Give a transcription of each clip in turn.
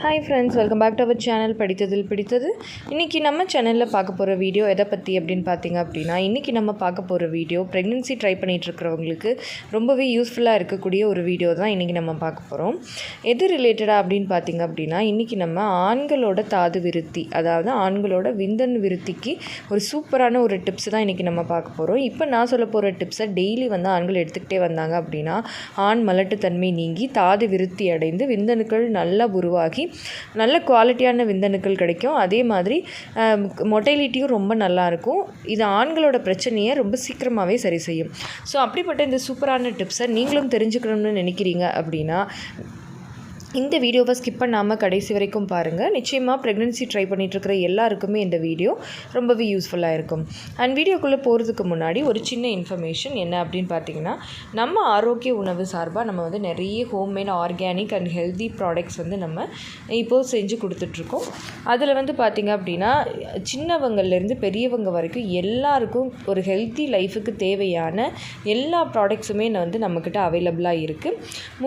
Hi friends, welcome back to our channel படித்ததில் பிடித்தது. இன்றைக்கி நம்ம சேனலில் பார்க்க போகிற வீடியோ எதை பற்றி அப்படின்னு பார்த்தீங்க அப்படின்னா, இன்றைக்கி நம்ம பார்க்க போகிற வீடியோ ப்ரெக்னென்சி ட்ரை பண்ணிகிட்ருக்கிறவங்களுக்கு ரொம்பவே யூஸ்ஃபுல்லாக இருக்கக்கூடிய ஒரு வீடியோ தான் இன்றைக்கி நம்ம பார்க்க போகிறோம். எது ரிலேட்டடாக அப்படின்னு பார்த்தீங்க அப்படின்னா, இன்றைக்கி நம்ம ஆண்களோட தாது விருத்தி, அதாவது ஆண்களோட விந்தணு விருத்திக்கு ஒரு சூப்பரான ஒரு டிப்ஸ் தான் இன்றைக்கி நம்ம பார்க்க போகிறோம். இப்போ நான் சொல்ல போகிற டிப்ஸை டெய்லி வந்து ஆண்கள் எடுத்துக்கிட்டே வந்தாங்க அப்படின்னா, ஆண் மலட்டுத்தன்மை நீங்கி தாது விருத்தி அடைந்து விந்தணுக்கள் நல்லா உருவாகி நல்ல குவாலிட்டியான விந்தணுக்கள் கிடைக்கும். அதே மாதிரி மொட்டைலிட்டியும் ரொம்ப நல்லாயிருக்கும். இது ஆண்களோட பிரச்சனையை ரொம்ப சீக்கிரமாகவே சரி செய்யும். ஸோ அப்படிப்பட்ட இந்த சூப்பரான டிப்ஸை நீங்களும் தெரிஞ்சுக்கணும்னு நினைக்கிறீங்க அப்படின்னா இந்த வீடியோவை ஸ்கிப் பண்ணாமல் கடைசி வரைக்கும் பாருங்கள். நிச்சயமாக ப்ரெக்னென்சி ட்ரை பண்ணிகிட்ருக்கிற எல்லாருக்குமே இந்த வீடியோ ரொம்பவே யூஸ்ஃபுல்லாக இருக்கும். அண்ட் வீடியோக்குள்ளே போகிறதுக்கு முன்னாடி ஒரு சின்ன இன்ஃபர்மேஷன் என்ன அப்படின்னு பார்த்தீங்கன்னா, நம்ம ஆரோக்கிய உணவு சார்பாக நம்ம வந்து நிறைய homemade organic and healthy products வந்து நம்ம இப்போது செஞ்சு கொடுத்துட்ருக்கோம். அதில் வந்து பார்த்திங்க அப்படின்னா, சின்னவங்கள்லேருந்து பெரியவங்க வரைக்கும் எல்லாருக்கும் ஒரு ஹெல்த்தி லைஃபுக்கு தேவையான எல்லா ப்ராடக்ட்ஸுமே வந்து நம்மக்கிட்ட அவைலபிளாக இருக்குது.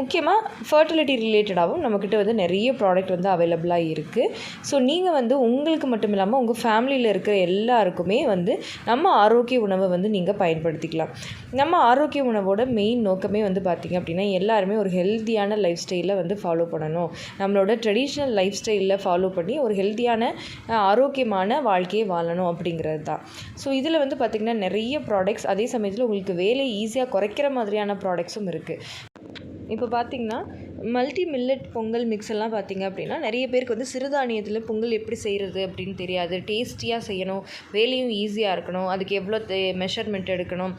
முக்கியமாக ஃபர்டிலிட்டி ரிலேட்டடாகவும் நம்மக்கிட்ட வந்து நிறைய ப்ராடக்ட் வந்து அவைலபிளாக இருக்குது. ஸோ நீங்கள் வந்து உங்களுக்கு மட்டும் இல்லாமல் உங்கள் ஃபேமிலியில் இருக்கிற எல்லாருக்குமே வந்து நம்ம ஆரோக்கிய உணவை வந்து நீங்கள் பயன்படுத்திக்கலாம். நம்ம ஆரோக்கிய உணவோட மெயின் நோக்கமே வந்து பார்த்திங்க அப்படின்னா, எல்லாருமே ஒரு ஹெல்த்தியான லைஃப் ஸ்டைலை வந்து ஃபாலோ பண்ணணும். நம்மளோட ட்ரெடிஷ்னல் லைஃப் ஸ்டைலில் ஃபாலோ பண்ணி ஒரு ஹெல்த்தியான ஆரோக்கியமான வாழ்க்கையை வாழணும் அப்படிங்கிறது தான். ஸோ இதில் வந்து பார்த்திங்கன்னா நிறைய ப்ராடக்ட்ஸ், அதே சமயத்தில் உங்களுக்கு வேலையை ஈஸியாக குறைக்கிற மாதிரியான ப்ராடக்ட்ஸும் இருக்குது. இப்போ பார்த்திங்கன்னா மல்டி மில்லட் பொங்கல் மிக்ஸ் எல்லாம் பார்த்திங்க அப்படின்னா, நிறைய பேருக்கு வந்து சிறுதானியத்தில் பொங்கல் எப்படி செய்கிறது அப்படின்னு தெரியாது. டேஸ்டியாக செய்யணும், வேலையும் ஈஸியாக இருக்கணும், அதுக்கு எவ்வளோ மெஷர்மெண்ட் எடுக்கணும்.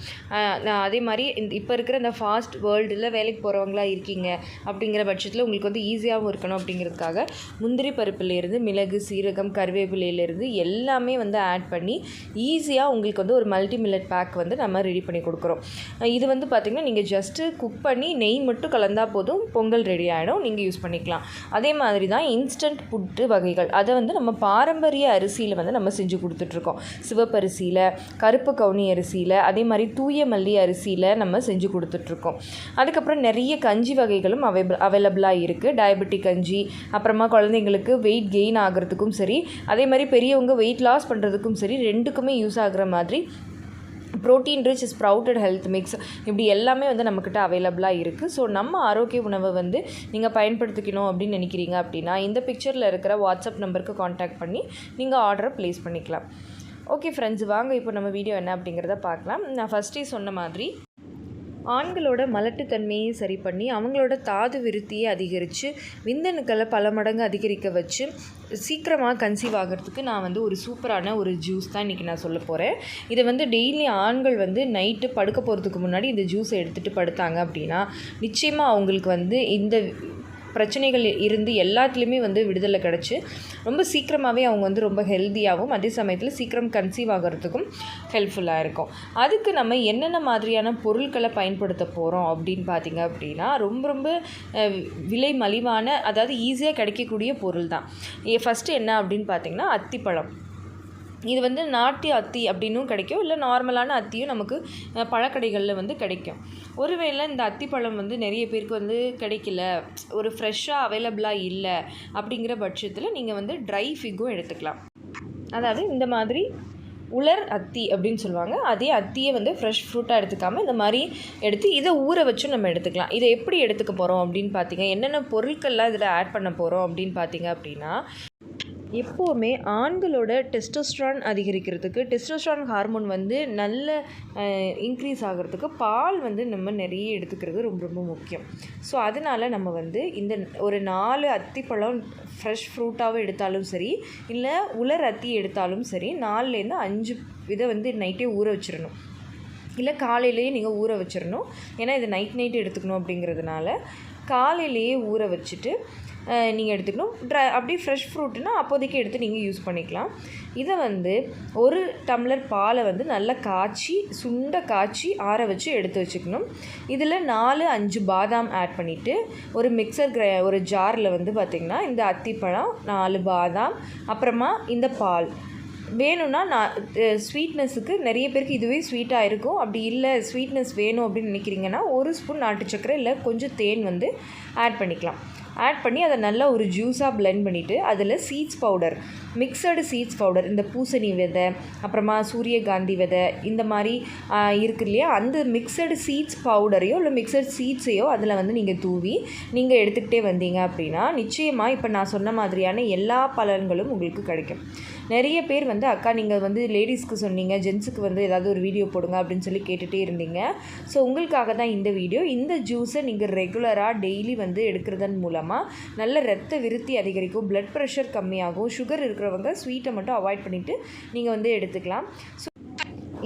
அதே மாதிரி இப்போ இருக்கிற இந்த ஃபாஸ்ட் வேர்ல்டில் வேலைக்கு போகிறவங்களா இருக்கீங்க அப்படிங்கிற பட்சத்தில் உங்களுக்கு வந்து ஈஸியாகவும் இருக்கணும் அப்படிங்கிறதுக்காக முந்திரி பருப்புலேருந்து மிளகு, சீரகம், கருவேப்பிலையிலேருந்து எல்லாமே வந்து ஆட் பண்ணி ஈஸியாக உங்களுக்கு வந்து ஒரு மல்டி மில்லட் பேக் வந்து நம்ம ரெடி பண்ணி கொடுக்குறோம். இது வந்து பார்த்திங்கன்னா, நீங்கள் ஜஸ்ட்டு குக் பண்ணி நெய் மட்டும் கலந்தால் போதும், பொங்கல் ரெடி ஆகிடும், நீங்கள் யூஸ் பண்ணிக்கலாம். அதே மாதிரி தான் இன்ஸ்டன்ட் புட்டு வகைகள், அதை வந்து நம்ம பாரம்பரிய அரிசியில் வந்து நம்ம செஞ்சு கொடுத்துட்ருக்கோம். சிவப்பரிசியில், கருப்பு கவுனி அரிசியில், அதே மாதிரி தூய மல்லி அரிசியில் நம்ம செஞ்சு கொடுத்துட்ருக்கோம். அதுக்கப்புறம் நிறைய கஞ்சி வகைகளும் அவைலபிளாக இருக்குது. டயபெட்டிக் கஞ்சி, அப்புறமா குழந்தைங்களுக்கு வெயிட் கெயின் ஆகிறதுக்கும் சரி, அதே மாதிரி பெரியவங்க வெயிட் லாஸ் பண்ணுறதுக்கும் சரி, ரெண்டுக்குமே யூஸ் ஆகிற மாதிரி protein rich sprouted health mix, இப்படி எல்லாமே வந்து நம்மக்கிட்ட அவைலபிளாக இருக்குது. ஸோ நம்ம ஆரோக்கிய உணவை வந்து நீங்கள் பயன்படுத்திக்கணும் அப்படின்னு நினைக்கிறீங்க அப்படின்னா, இந்த பிக்சரில் இருக்கிற வாட்ஸ்அப் நம்பருக்கு காண்டாக்ட் பண்ணி நீங்கள் ஆர்டரை ப்ளேஸ் பண்ணிக்கலாம். ஓகே ஃப்ரெண்ட்ஸ், வாங்க இப்போ நம்ம வீடியோ என்ன அப்படிங்கிறத பார்க்கலாம். நான் ஃபஸ்ட்டே சொன்ன மாதிரி ஆண்களோட மலட்டுத்தன்மையை சரி பண்ணி அவங்களோட தாது விருத்தியை அதிகரித்து விந்தணுக்களை பல மடங்கு அதிகரிக்க வச்சு சீக்கிரமாக கன்சீவ் ஆகிறதுக்கு நான் வந்து ஒரு சூப்பரான ஒரு ஜூஸ் தான் இன்றைக்கி நான் சொல்ல போகிறேன். இதை வந்து டெய்லி ஆண்கள் வந்து நைட்டு படுக்க போகிறதுக்கு முன்னாடி இந்த ஜூஸை எடுத்துகிட்டு படுத்தாங்க அப்படின்னா, நிச்சயமாக அவங்களுக்கு வந்து இந்த பிரச்சனைகள் இருந்து எல்லாத்துலேயுமே வந்து விடுதலை கிடச்சி ரொம்ப சீக்கிரமாகவே அவங்க வந்து ரொம்ப ஹெல்த்தியாகவும் அதே சமயத்தில் சீக்கிரம் கன்சீவ் ஆகிறதுக்கும் ஹெல்ப்ஃபுல்லாக இருக்கும். அதுக்கு நம்ம என்னென்ன மாதிரியான பொருட்களை பயன்படுத்த போகிறோம் அப்படின்னு பார்த்திங்க அப்படின்னா, ரொம்ப விலை மலிவான, அதாவது ஈஸியாக கிடைக்கக்கூடிய பொருள் தான். ஃபஸ்ட்டு என்ன அப்படின்னு பார்த்திங்கன்னா, அத்திப்பழம். இது வந்து நாட்டு அத்தி அப்படின்னும் கிடைக்கும், இல்லை நார்மலான அத்தியும் நமக்கு பழக்கடைகளில் வந்து கிடைக்கும். ஒருவேளை இந்த அத்திப்பழம் வந்து நிறைய பேருக்கு வந்து கிடைக்கல, ஒரு ஃப்ரெஷ்ஷாக அவைலபிளாக இல்லை அப்படிங்கிற பட்சத்தில் நீங்கள் வந்து ட்ரை ஃபிக்கும் எடுத்துக்கலாம். அதாவது இந்த மாதிரி உலர் அத்தி அப்படின்னு சொல்லுவாங்க. அதே அத்தியை வந்து ஃப்ரெஷ் ஃப்ரூட்டாக எடுத்துக்காமல் இந்த மாதிரி எடுத்து இதை ஊற வச்சும் நம்ம எடுத்துக்கலாம். இதை எப்படி எடுத்துக்க போகிறோம் அப்படின்னு பார்த்தீங்க, என்னென்ன பொருட்கள்லாம் இதில் ஆட் பண்ண போகிறோம் அப்படின்னு பார்த்தீங்க அப்படின்னா, எப்போவுமே ஆண்களோட டெஸ்டோஸ்ட்ரான் அதிகரிக்கிறதுக்கு, டெஸ்டோஸ்ட்ரான் ஹார்மோன் வந்து நல்ல இன்க்ரீஸ் ஆகிறதுக்கு பால் வந்து நம்ம நிறைய எடுத்துக்கிறது ரொம்ப முக்கியம். ஸோ அதனால் நம்ம வந்து இந்த ஒரு 4 அத்திப்பழம் ஃப்ரெஷ் ஃப்ரூட்டாகவும் எடுத்தாலும் சரி, இல்லை உலர் அத்தி எடுத்தாலும் சரி, 4லேருந்து 5 இதை வந்து நைட்டே ஊற வச்சிடணும், இல்லை காலையிலேயே நீங்கள் ஊற வச்சிடணும். ஏன்னா இது நைட் எடுத்துக்கணும் அப்படிங்கிறதுனால காலையிலேயே ஊற வச்சுட்டு நீங்கள் எடுத்துக்கணும். அப்படியே ஃப்ரெஷ் ஃப்ரூட்டுனா அப்போதைக்கு எடுத்து நீங்கள் யூஸ் பண்ணிக்கலாம். இதை வந்து ஒரு டம்ளர் பாலை வந்து நல்லா காய்ச்சி ஆற வச்சு எடுத்து வச்சுக்கணும். இதில் 4-5 பாதாம் ஆட் பண்ணிவிட்டு ஒரு ஒரு ஜாரில் வந்து பார்த்திங்கன்னா இந்த அத்திப்பழம், 4 பாதாம், அப்புறமா இந்த பால் வேணும்னா நான் ஸ்வீட்னஸுக்கு நிறைய பேருக்கு இதுவே ஸ்வீட்டாக இருக்கும். அப்படி இல்லை ஸ்வீட்னஸ் வேணும் அப்படின்னு நினைக்கிறீங்கன்னா 1 ஸ்பூன் நாட்டு சர்க்கரை இல்லை கொஞ்சம் தேன் வந்து ஆட் பண்ணிக்கலாம். ஆட் பண்ணி அதை நல்லா ஒரு ஜூஸாக பிளெண்ட் பண்ணிவிட்டு அதில் seeds powder, mixed seeds powder, இந்த பூசணி விதை, அப்புறமா சூரியகாந்தி விதை, இந்த மாதிரி இருக்கு இல்லையா, அந்த மிக்சடு சீட்ஸ் பவுடரையோ இல்லை மிக்சட் சீட்ஸையோ அதில் வந்து நீங்கள் தூவி நீங்கள் எடுத்துக்கிட்டே வந்தீங்க அப்படின்னா நிச்சயமாக இப்போ நான் சொன்ன மாதிரியான எல்லா பலன்களும் உங்களுக்கு கிடைக்கும். நிறைய பேர் வந்து அக்கா நீங்கள் வந்து லேடிஸ்க்கு சொன்னீங்க, ஜென்ஸுக்கு வந்து ஏதாவது ஒரு வீடியோ போடுங்க அப்படின்னு சொல்லி கேட்டுகிட்டே இருந்தீங்க. ஸோ உங்களுக்காக தான் இந்த வீடியோ. இந்த ஜூஸை நீங்கள் ரெகுலராக டெய்லி வந்து எடுக்கிறதன் மூலமாக நல்ல ரத்த விருத்தி அதிகரிக்கும், பிளட் ப்ரெஷர் கம்மியாகும். சுகர் இருக்கிறவங்க ஸ்வீட்டை மட்டும் அவாய்ட் பண்ணிவிட்டு நீங்கள் வந்து எடுத்துக்கலாம். ஸோ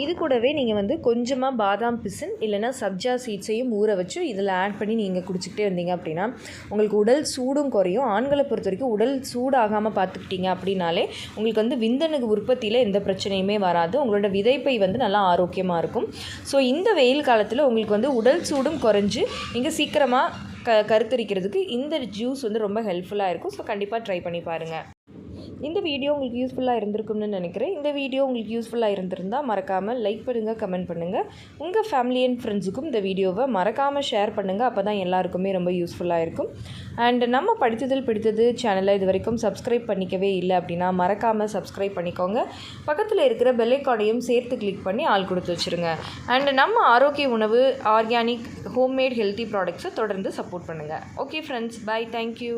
இது கூடவே நீங்கள் வந்து கொஞ்சமாக பாதாம் பிசின் இல்லைனா சப்ஜா சீட்ஸையும் ஊற வச்சு இதில் ஆட் பண்ணி நீங்கள் குடிச்சிக்கிட்டே வந்தீங்க அப்படின்னா உங்களுக்கு உடல் சூடும் குறையும். ஆண்களை பொறுத்த வரைக்கும் உடல் சூடாகாமல் பார்த்துக்கிட்டீங்க அப்படின்னாலே உங்களுக்கு வந்து விந்தணு உற்பத்தியில் எந்த பிரச்சனையுமே வராது. உங்களோட விதைப்பை வந்து நல்லா ஆரோக்கியமாக இருக்கும். ஸோ இந்த வெயில் காலத்தில் உங்களுக்கு வந்து உடல் சூடும் குறைஞ்சு நீங்கள் சீக்கிரமாக கருத்தரிக்கிறதுக்கு இந்த ஜூஸ் வந்து ரொம்ப ஹெல்ப்ஃபுல்லாக இருக்கும். ஸோ கண்டிப்பாக ட்ரை பண்ணி பாருங்கள். இந்த வீடியோ உங்களுக்கு யூஸ்ஃபுல்லாக இருந்திருக்கும்னு நினைக்கிறேன். இந்த வீடியோ உங்களுக்கு யூஸ்ஃபுல்லாக இருந்திருந்தால் மறக்காமல் லைக் பண்ணுங்கள், கமெண்ட் பண்ணுங்கள். உங்கள் ஃபேமிலி அண்ட் ஃப்ரெண்ட்ஸுக்கும் இந்த வீடியோவை மறக்காமல் ஷேர் பண்ணுங்கள். அப்போ தான் எல்லாருக்குமே ரொம்ப யூஸ்ஃபுல்லாக இருக்கும். அண்ட் நம்ம படித்ததில் பிடித்தது சேனலை இது வரைக்கும் சப்ஸ்கிரைப் பண்ணிக்கவே இல்லை அப்படின்னா மறக்காமல் சப்ஸ்கிரைப் பண்ணிக்கோங்க. பக்கத்தில் இருக்கிற பெல் ஐகானையும் சேர்த்து கிளிக் பண்ணி ஆள் கொடுத்து வச்சுருங்க. அண்ட் நம்ம ஆரோக்கிய உணவு, ஆர்கானிக், ஹோம்மேட் ஹெல்த்தி ப்ராடக்ட்ஸை தொடர்ந்து சப்போர்ட் பண்ணுங்கள். Okay friends, bye, thank you.